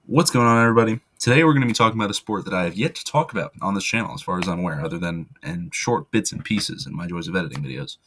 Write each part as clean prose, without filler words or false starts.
What's going on, everybody? Today we're going to be talking about a sport that I have yet to talk about on this channel as far as I'm aware, other than in short bits and pieces in my Joys of Editing videos.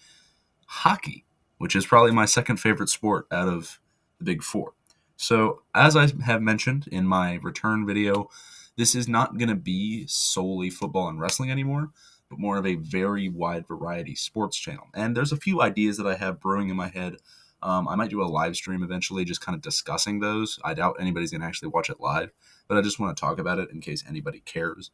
Hockey, which is probably my second favorite sport out of the big four. So, as I have mentioned in my return video, this is not going to be solely football and wrestling anymore, but more of a very wide variety sports channel. And there's a few ideas that I have brewing in my head. I might do a live stream eventually, just kind of discussing those. I doubt anybody's going to actually watch it live, but I just want to talk about it in case anybody cares.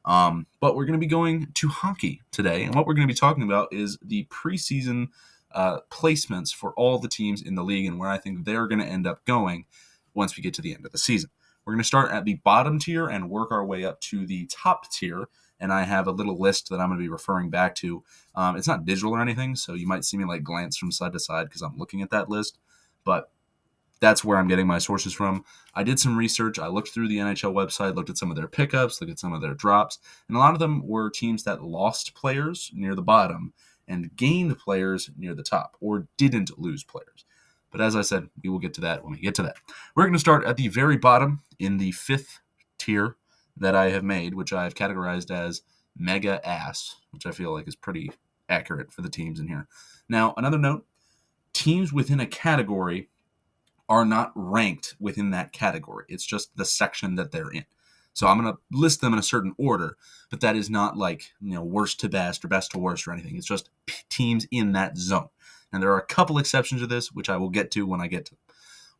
But we're going to be going to hockey today, and what we're going to be talking about is the preseason placements for all the teams in the league and where I think they're going to end up going once we get to the end of the season. We're going to start at the bottom tier and work our way up to the top tier, and I have a little list that I'm going to be referring back to. It's not digital or anything, so you might see me like glance from side to side because I'm looking at that list, but that's where I'm getting my sources from. I did some research. I looked through the NHL website, looked at some of their pickups, looked at some of their drops, and a lot of them were teams that lost players near the bottom and gained players near the top, or didn't lose players. But as I said, we will get to that when we get to that. We're going to start at the very bottom in the fifth tier that I have made, which I have categorized as mega ass, which I feel like is pretty accurate for the teams in here. Now, another note, teams within a category are not ranked within that category. It's just the section that they're in. So I'm going to list them in a certain order, but that is not like, worst to best or best to worst or anything. It's just teams in that zone. And there are a couple exceptions to this, which I will get to when I get to them.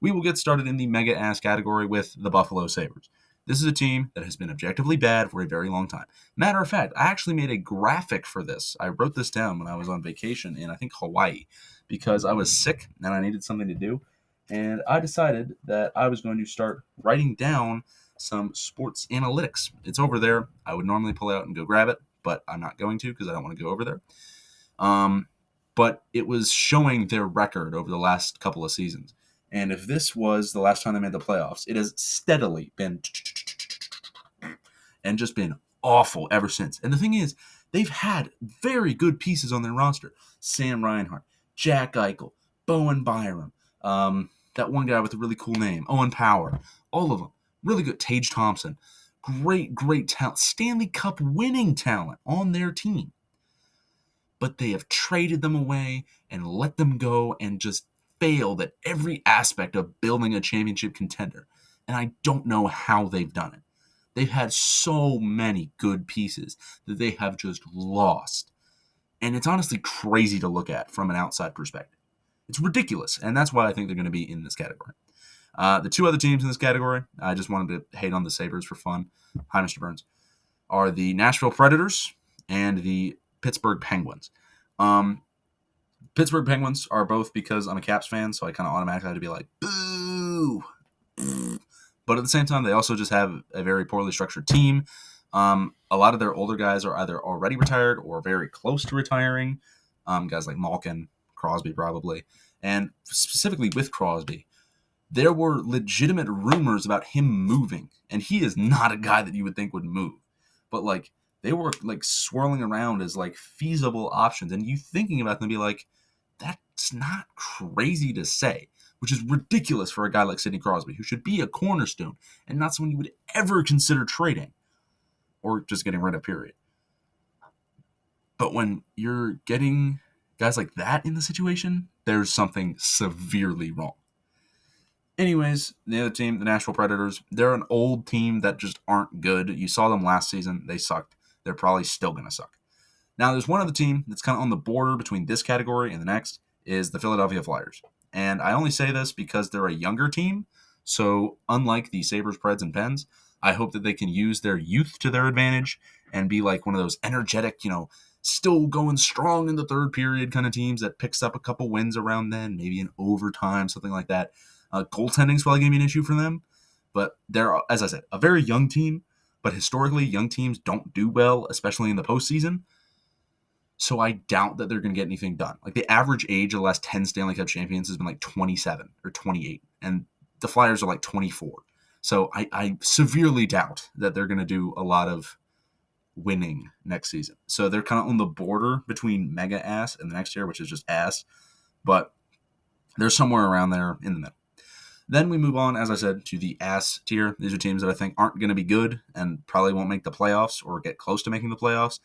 We will get started in the mega ass category with the Buffalo Sabres. This is a team that has been objectively bad for a very long time. Matter of fact, I actually made a graphic for this. I wrote this down when I was on vacation in, I think, Hawaii, because I was sick and I needed something to do. And I decided that I was going to start writing down some sports analytics. It's over there. I would normally pull it out and go grab it, but I'm not going to because I don't want to go over there. But it was showing their record over the last couple of seasons. And if this was the last time they made the playoffs, it has steadily been and just been awful ever since. And the thing is, they've had very good pieces on their roster. Sam Reinhart, Jack Eichel, Bowen Byram, that one guy with a really cool name, Owen Power, all of them. Really good. Tage Thompson. Great talent. Stanley Cup winning talent on their team. But they have traded them away and let them go and just failed at every aspect of building a championship contender. And I don't know how they've done it. They've had so many good pieces that they have just lost. And it's honestly crazy to look at from an outside perspective. It's ridiculous, and that's why I think they're going to be in this category. The two other teams in this category, I just wanted to hate on the Sabres for fun. Hi, Mr. Burns. Are the Nashville Predators and the Pittsburgh Penguins. Pittsburgh Penguins are both because I'm a Caps fan, so I kind of automatically have to be like, boo! But at the same time, they also just have a very poorly structured team. A lot of their older guys are either already retired or very close to retiring. Guys like Malkin, Crosby probably. And specifically with Crosby, there were legitimate rumors about him moving. And he is not a guy that you would think would move. But they were swirling around as feasible options. And you thinking about them be like, that's not crazy to say, which is ridiculous for a guy like Sidney Crosby, who should be a cornerstone and not someone you would ever consider trading or just getting rid of, period. But when you're getting guys like that in the situation, there's something severely wrong. Anyways, the other team, the Nashville Predators, they're an old team that just aren't good. You saw them last season. They sucked. They're probably still going to suck. Now, there's one other team that's kind of on the border between this category and the next, is the Philadelphia Flyers. And I only say this because they're a younger team. So unlike the Sabres, Preds, and Pens, I hope that they can use their youth to their advantage and be like one of those energetic, still going strong in the third period kind of teams that picks up a couple wins around then, maybe in overtime, something like that. Goaltending's probably going to be an issue for them. But they're, as I said, a very young team. But historically, young teams don't do well, especially in the postseason. So I doubt that they're going to get anything done. The average age of the last 10 Stanley Cup champions has been 27 or 28. And the Flyers are 24. So I severely doubt that they're going to do a lot of winning next season. So they're kind of on the border between mega ass and the next year, which is just ass. But they're somewhere around there in the middle. Then we move on, as I said, to the ass tier. These are teams that I think aren't going to be good and probably won't make the playoffs or get close to making the playoffs,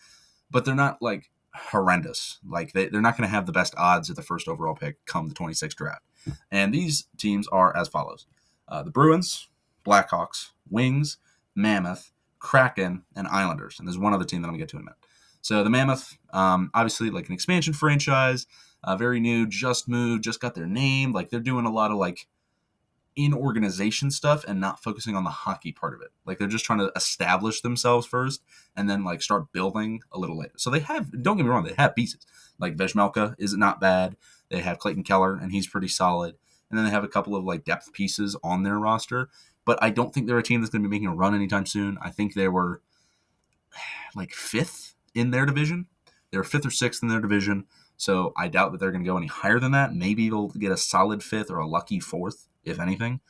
but they're not like horrendous. Like they're not going to have the best odds at the first overall pick come the 26th draft. And these teams are as follows: the Bruins, Blackhawks, Wings, Mammoth, Kraken, and Islanders. And there's one other team that I'm going to get to in a minute. So the Mammoth, obviously like an expansion franchise, very new, just moved, just got their name. Like they're doing a lot of like in organization stuff and not focusing on the hockey part of it. Like they're just trying to establish themselves first and then like start building a little later. So they have, don't get me wrong, they have pieces. Like Vejmelka is not bad. They have Clayton Keller and he's pretty solid. And then they have a couple of like depth pieces on their roster. But I don't think they're a team that's going to be making a run anytime soon. I think they were like fifth in their division. They were fifth or sixth in their division. So I doubt that they're going to go any higher than that. Maybe they'll get a solid fifth or a lucky fourth, if anything.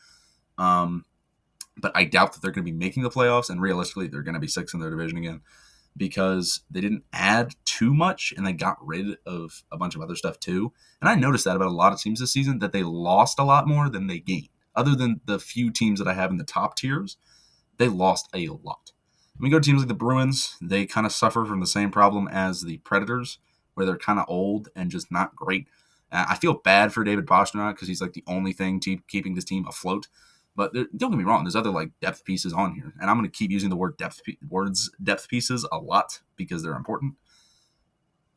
But I doubt that they're going to be making the playoffs. And realistically, they're going to be sixth in their division again because they didn't add too much and they got rid of a bunch of other stuff too. And I noticed that about a lot of teams this season, that they lost a lot more than they gained. Other than the few teams that I have in the top tiers, they lost a lot. When we go to teams like the Bruins, they kind of suffer from the same problem as the Predators, where they're kind of old and just not great. I feel bad for David Pastrnak because he's like the only thing keeping this team afloat. But don't get me wrong, there's other like depth pieces on here, and I'm going to keep using the word depth pieces a lot because they're important.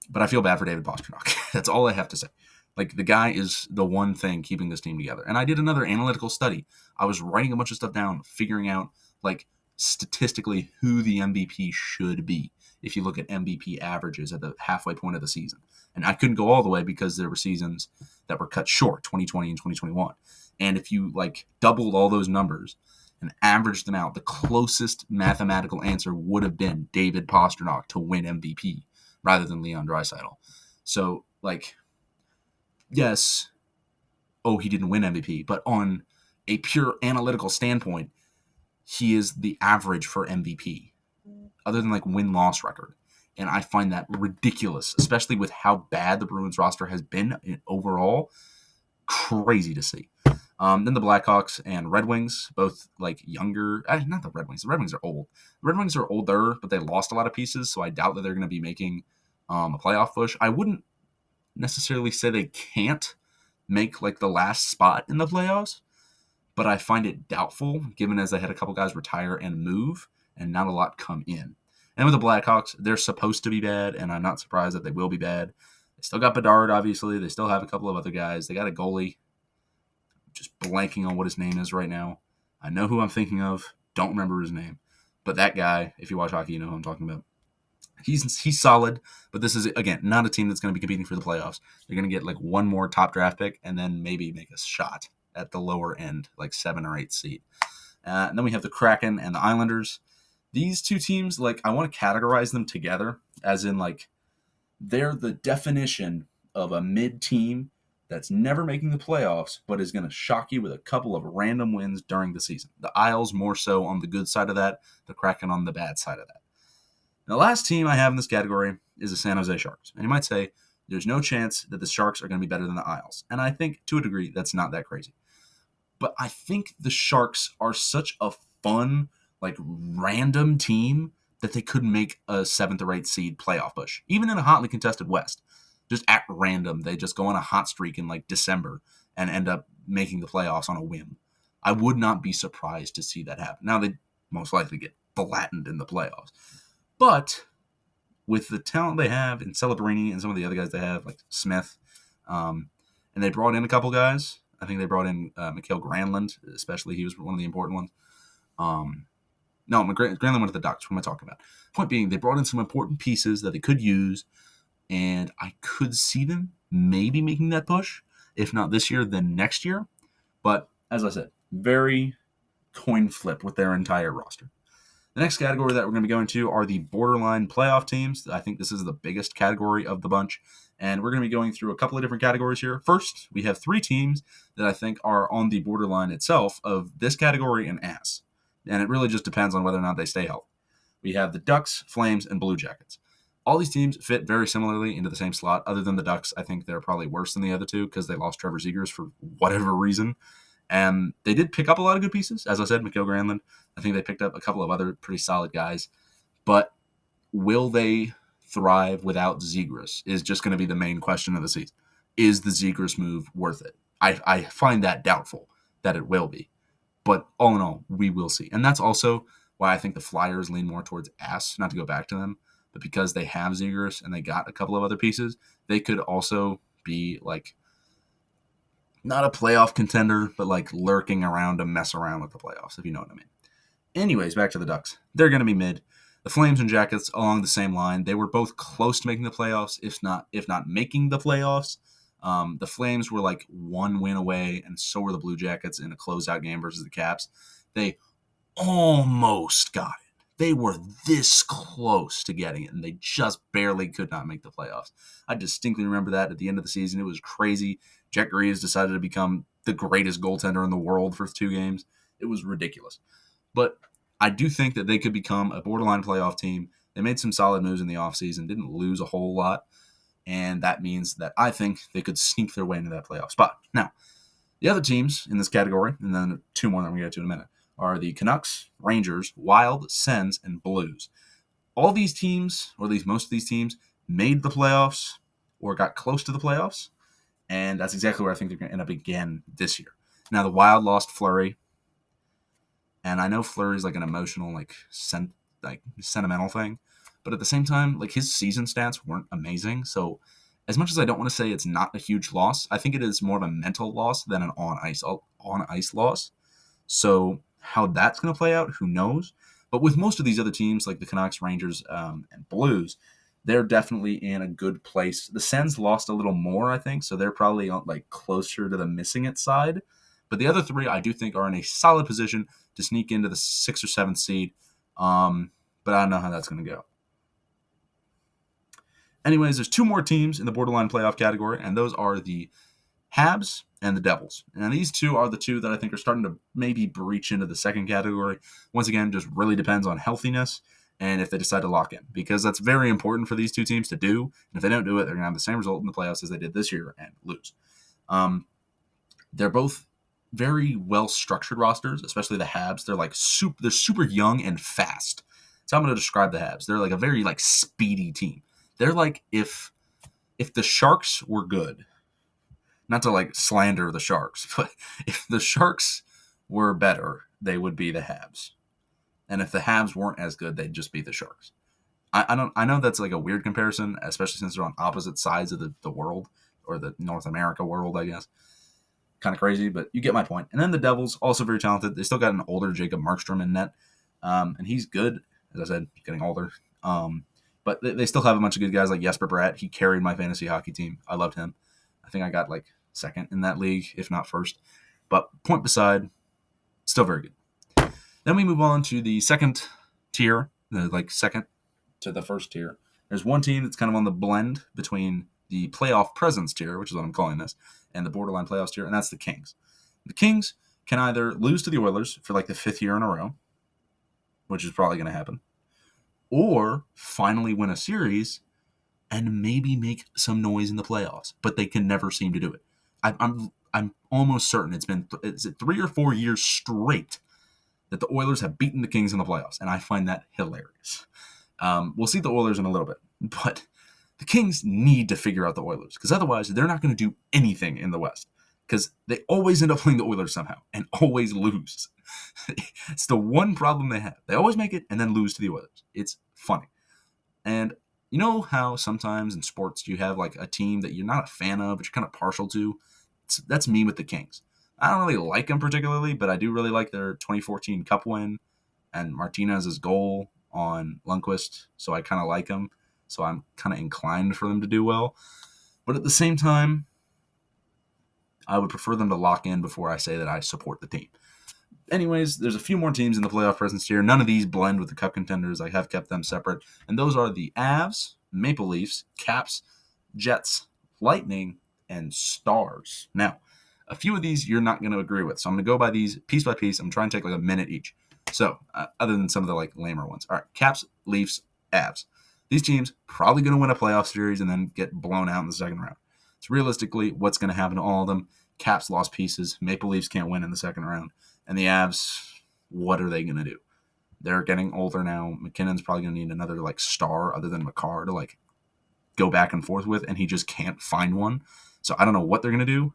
But I feel bad for David Pastrnak. That's all I have to say. Like the guy is the one thing keeping this team together. And I did another analytical study. I was writing a bunch of stuff down, figuring out like statistically who the MVP should be if you look at MVP averages at the halfway point of the season. And I couldn't go all the way because there were seasons that were cut short, 2020 and 2021. And if you like doubled all those numbers and averaged them out, the closest mathematical answer would have been David Pastrnak to win MVP rather than Leon Draisaitl. So like, yes, he didn't win MVP, but on a pure analytical standpoint, he is the average for MVP, other than like win-loss record. And I find that ridiculous, especially with how bad the Bruins roster has been overall. Crazy to see. Then the Blackhawks and Red Wings, both like younger. Not the Red Wings. The Red Wings are old. The Red Wings are older, but they lost a lot of pieces, so I doubt that they're going to be making a playoff push. I wouldn't necessarily say they can't make like the last spot in the playoffs, but I find it doubtful given as they had a couple guys retire and move and not a lot come in. And with the Blackhawks, they're supposed to be bad, and I'm not surprised that they will be bad. They still got Bedard, obviously. They still have a couple of other guys. They got a goalie. Just blanking on what his name is right now. I know who I'm thinking of. Don't remember his name. But that guy, if you watch hockey, you know who I'm talking about. He's solid, but this is, again, not a team that's going to be competing for the playoffs. They're going to get like one more top draft pick and then maybe make a shot at the lower end, like 7 or 8 seed. And then we have the Kraken and the Islanders. These two teams, like, I want to categorize them together, as in, like, they're the definition of a mid-team that's never making the playoffs, but is going to shock you with a couple of random wins during the season. The Isles more so on the good side of that, the Kraken on the bad side of that. The last team I have in this category is the San Jose Sharks. And you might say, there's no chance that the Sharks are going to be better than the Isles. And I think, to a degree, that's not that crazy. But I think the Sharks are such a fun, like, random team that they could make a 7th or 8th seed playoff push, even in a hotly contested West. Just at random, they just go on a hot streak in, like, December and end up making the playoffs on a whim. I would not be surprised to see that happen. Now, they most likely get flattened in the playoffs. But with the talent they have in Celebrini and some of the other guys they have, like Smith, and they brought in a couple guys. I think they brought in Mikael Granlund, especially. He was one of the important ones. No, Granlund went to the Ducks. What am I talking about? Point being, they brought in some important pieces that they could use, and I could see them maybe making that push. If not this year, then next year. But, as I said, very coin flip with their entire roster. The next category that we're going to be going to are the borderline playoff teams. I think this is the biggest category of the bunch. And we're going to be going through a couple of different categories here. First, we have 3 teams that I think are on the borderline itself of this category and ass. And it really just depends on whether or not they stay healthy. We have the Ducks, Flames, and Blue Jackets. All these teams fit very similarly into the same slot. Other than the Ducks, I think they're probably worse than the other two because they lost Trevor Zegras for whatever reason. And they did pick up a lot of good pieces. As I said, Mikhail Granlund. I think they picked up a couple of other pretty solid guys. But will they thrive without Zegras is just going to be the main question of the season. Is the Zegras move worth it? I find that doubtful that it will be. But all in all, we will see. And that's also why I think the Flyers lean more towards ass, not to go back to them, but because they have Zegras and they got a couple of other pieces, they could also be like not a playoff contender, but like lurking around to mess around with the playoffs, if you know what I mean. Anyways, back to the Ducks. They're going to be mid. The Flames and Jackets along the same line. They were both close to making the playoffs, if not making the playoffs. The Flames were like one win away, and so were the Blue Jackets in a closeout game versus the Caps. They almost got it. They were this close to getting it, and they just barely could not make the playoffs. I distinctly remember that at the end of the season. It was crazy. Jack Greaves decided to become the greatest goaltender in the world for 2 games. It was ridiculous. But I do think that they could become a borderline playoff team. They made some solid moves in the offseason, didn't lose a whole lot, and that means that I think they could sneak their way into that playoff spot. Now, the other teams in this category, and then 2 more that I'm going to get to in a minute, are the Canucks, Rangers, Wild, Sens, and Blues. All these teams, or at least most of these teams, made the playoffs or got close to the playoffs, and that's exactly where I think they're going to end up again this year. Now, the Wild lost Fleury, and I know Fleury's like an emotional, sentimental thing, but at the same time, like his season stats weren't amazing. So, as much as I don't want to say it's not a huge loss, I think it is more of a mental loss than an on ice loss. So, how that's going to play out, who knows? But with most of these other teams, like the Canucks, Rangers, and Blues, they're definitely in a good place. The Sens lost a little more, I think, so they're probably like closer to the missing it side. But the other 3, I do think, are in a solid position to sneak into the 6th or 7th seed. But I don't know how that's going to go. Anyways, there's 2 more teams in the borderline playoff category, and those are the Habs and the Devils. And these 2 are the 2 that I think are starting to maybe breach into the second category. Once again, just really depends on healthiness and if they decide to lock in, because that's very important for these 2 teams to do. And if they don't do it, they're going to have the same result in the playoffs as they did this year and lose. They're both very well-structured rosters, especially the Habs. They're super young and fast. So I'm going to describe the Habs. They're like a very like speedy team. They're like if the Sharks were good, not to like slander the Sharks, but if the Sharks were better, they would be the Habs. And if the Habs weren't as good, they'd just be the Sharks. I know that's like a weird comparison, especially since they're on opposite sides of the world, or the North America world, I guess. Kind of crazy, but you get my point. And then the Devils, also very talented. They still got an older Jacob Markstrom in net, and he's good. As I said, getting older. But they still have a bunch of good guys like Jesper Bratt. He carried my fantasy hockey team. I loved him. I think I got like 2nd in that league, if not 1st. But point beside, still very good. Then we move on to the second tier, the like second to the first tier. There's one team that's kind of on the blend between the playoff presence tier, which is what I'm calling this, and the borderline playoffs tier, and that's the Kings. The Kings can either lose to the Oilers for like the 5th year in a row, which is probably going to happen, or finally win a series and maybe make some noise in the playoffs, but they can never seem to do it. I'm almost certain is it 3 or 4 years straight that the Oilers have beaten the Kings in the playoffs, and I find that hilarious. We'll see the Oilers in a little bit, but the Kings need to figure out the Oilers, because otherwise they're not going to do anything in the West, because they always end up playing the Oilers somehow and always lose. It's the one problem they have. They always make it and then lose to the Oilers. It's funny. And you know how sometimes in sports you have like a team that you're not a fan of, but you're kind of partial to? That's me with the Kings. I don't really like them particularly, but I do really like their 2014 Cup win and Martinez's goal on Lundqvist, so I kind of like them. So I'm kind of inclined for them to do well. But at the same time, I would prefer them to lock in before I say that I support the team. Anyways, there's a few more teams in the playoff presence here. None of these blend with the Cup contenders. I have kept them separate. And those are the Avs, Maple Leafs, Caps, Jets, Lightning, and Stars. Now, a few of these you're not going to agree with. So I'm going to go by these piece by piece. I'm trying to take like a minute each. So, other than some of the like lamer ones. All right, Caps, Leafs, Avs. These teams probably going to win a playoff series and then get blown out in the second round. So realistically, what's going to happen to all of them? Caps lost pieces. Maple Leafs can't win in the second round. And the Avs, what are they going to do? They're getting older now. McKinnon's probably going to need another like star other than Makar to like go back and forth with, and he just can't find one. So I don't know what they're going to do.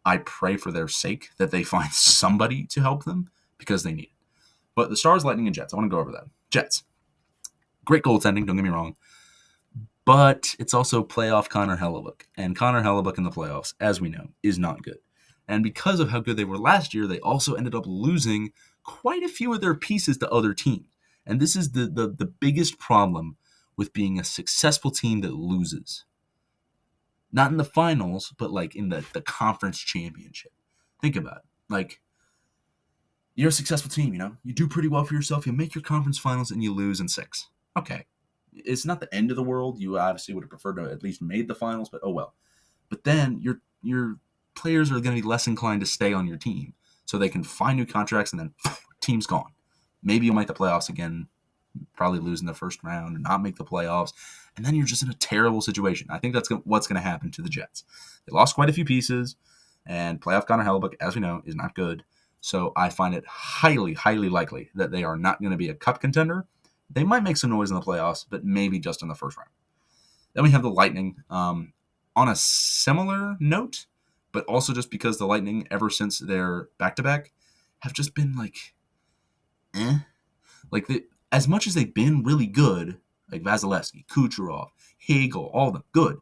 I pray for their sake that they find somebody to help them because they need it. But the Stars, Lightning, and Jets, I want to go over that. Jets. Great goaltending, don't get me wrong. But it's also playoff Connor Hellebuyck. And Connor Hellebuyck in the playoffs, as we know, is not good. And because of how good they were last year, they also ended up losing quite a few of their pieces to other teams. And this is the biggest problem with being a successful team that loses. Not in the finals, but like in the conference championship. Think about it. Like, you're a successful team, you know? You do pretty well for yourself. You make your conference finals and you lose in 6. Okay. It's not the end of the world. You obviously would have preferred to at least made the finals, but oh well. But then your players are going to be less inclined to stay on your team so they can find new contracts and then team's gone. Maybe you'll make the playoffs again, probably lose in the first round or not make the playoffs, and then you're just in a terrible situation. I think that's what's going to happen to the Jets. They lost quite a few pieces, and playoff Connor Hellebuyck, as we know, is not good. So I find it highly, highly likely that they are not going to be a cup contender. They might make some noise in the playoffs, but maybe just in the first round. Then we have the Lightning. On a similar note, but also just because the Lightning, ever since their back-to-back, have just been like, Like, as much as they've been really good, like Vasilevsky, Kucherov, Hagel, all of them, good.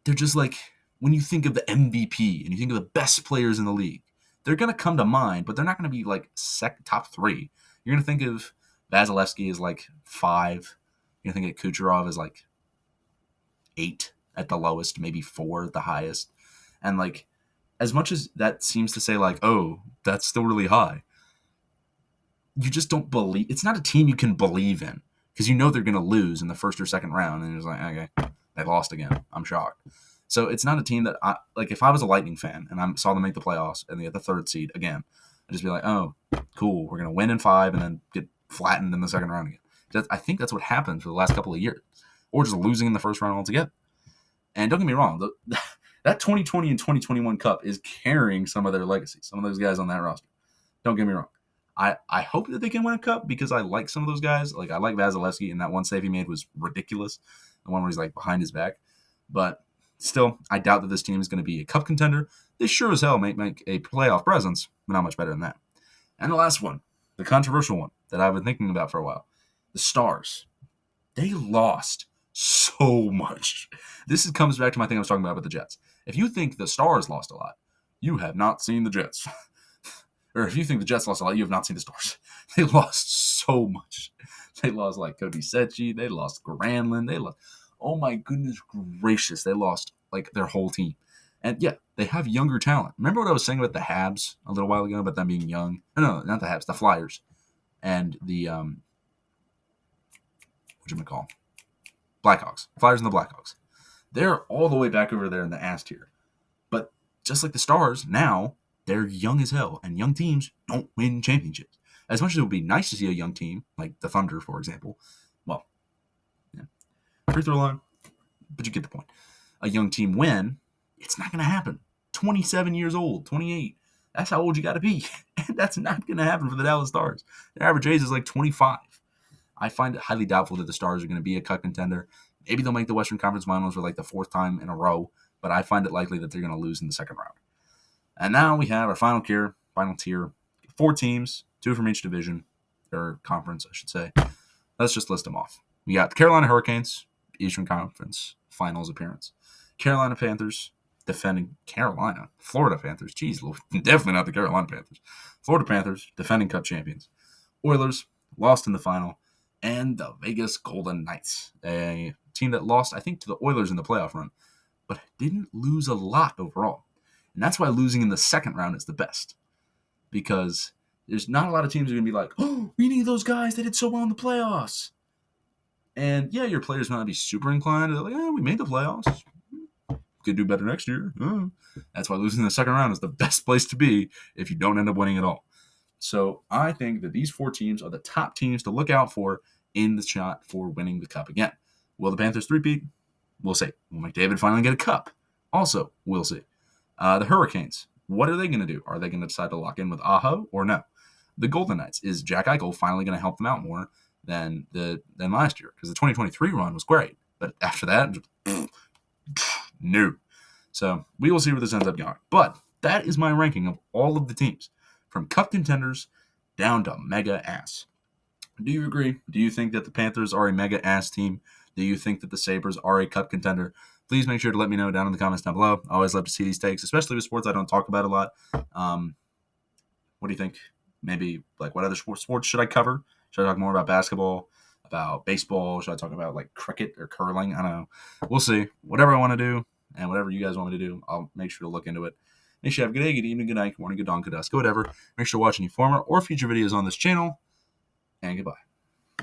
They're just like, when you think of the MVP and you think of the best players in the league, they're going to come to mind, but they're not going to be like top 3. You're going to think of Vasilevsky as like 5. You're going to think of Kucherov as like 8 at the lowest, maybe 4 at the highest. And like, as much as that seems to say like, oh, that's still really high, you just don't believe. It's not a team you can believe in because you know they're going to lose in the first or second round. And it's like, okay, they lost again. I'm shocked. So it's not a team that like if I was a Lightning fan and I saw them make the playoffs and they get the 3rd seed again, I'd just be like, oh, cool. We're going to win in 5 and then get flattened in the second round again. I think that's what happened for the last couple of years, or just losing in the first round altogether. And don't get me wrong, that 2020 and 2021 Cup is carrying some of their legacy, some of those guys on that roster. Don't get me wrong. I hope that they can win a cup because I like some of those guys. Like, I like Vasilevsky, and that one save he made was ridiculous. The one where he's like behind his back. But still, I doubt that this team is going to be a cup contender. They sure as hell might make a playoff presence, but not much better than that. And the last one, the controversial one that I've been thinking about for a while, the Stars. They lost so much. This comes back to my thing I was talking about with the Jets. If you think the Stars lost a lot, you have not seen the Jets. Or if you think the Jets lost a lot, you have not seen the Stars. They lost so much. They lost like Cody Secchi. They lost Granlund. They lost, oh my goodness gracious, they lost like their whole team. And yeah, they have younger talent. Remember what I was saying about the Habs a little while ago about them being young? No, not the Habs, the Flyers. And the, whatchamacall? Blackhawks. Flyers and the Blackhawks. They're all the way back over there in the ass tier. But just like the Stars, now they're young as hell, and young teams don't win championships. As much as it would be nice to see a young team, like the Thunder, for example, well, yeah, free throw line, but you get the point. A young team win, it's not going to happen. 27 years old, 28, that's how old you got to be. And that's not going to happen for the Dallas Stars. Their average age is like 25. I find it highly doubtful that the Stars are going to be a cup contender. Maybe they'll make the Western Conference Finals for like the 4th time in a row, but I find it likely that they're going to lose in the second round. And now we have our final tier, 4 teams, 2 from each division, or conference, I should say. Let's just list them off. We got the Carolina Hurricanes, Eastern Conference Finals appearance. Carolina Panthers, defending Carolina. Florida Panthers, geez, definitely not the Carolina Panthers. Florida Panthers, defending Cup champions. Oilers, lost in the final. And the Vegas Golden Knights, a team that lost, I think, to the Oilers in the playoff run, but didn't lose a lot overall. And that's why losing in the second round is the best. Because there's not a lot of teams that are going to be like, oh, we need those guys that did so well in the playoffs. And yeah, your players might not be super inclined. They're like, oh, we made the playoffs. Could do better next year. Oh. That's why losing in the second round is the best place to be if you don't end up winning at all. So I think that these 4 teams are the top teams to look out for in the shot for winning the cup again. Will the Panthers 3-peat? We'll see. Will McDavid finally get a cup? Also, we'll see. The Hurricanes, what are they going to do? Are they going to decide to lock in with Aho or no? The Golden Knights, is Jack Eichel finally going to help them out more than last year? Because the 2023 run was great, but after that, no. So we will see where this ends up going. But that is my ranking of all of the teams, from cup contenders down to mega ass. Do you agree? Do you think that the Panthers are a mega ass team? Do you think that the Sabres are a cup contender? Please make sure to let me know down in the comments down below. I always love to see these takes, especially with sports I don't talk about a lot. What do you think? Maybe like what other sports should I cover? Should I talk more about basketball, about baseball? Should I talk about like cricket or curling? I don't know. We'll see. Whatever I want to do and whatever you guys want me to do, I'll make sure to look into it. Make sure you have a good day, good evening, good night, good morning, good dawn, good dusk, whatever. Make sure to watch any former or future videos on this channel. And goodbye.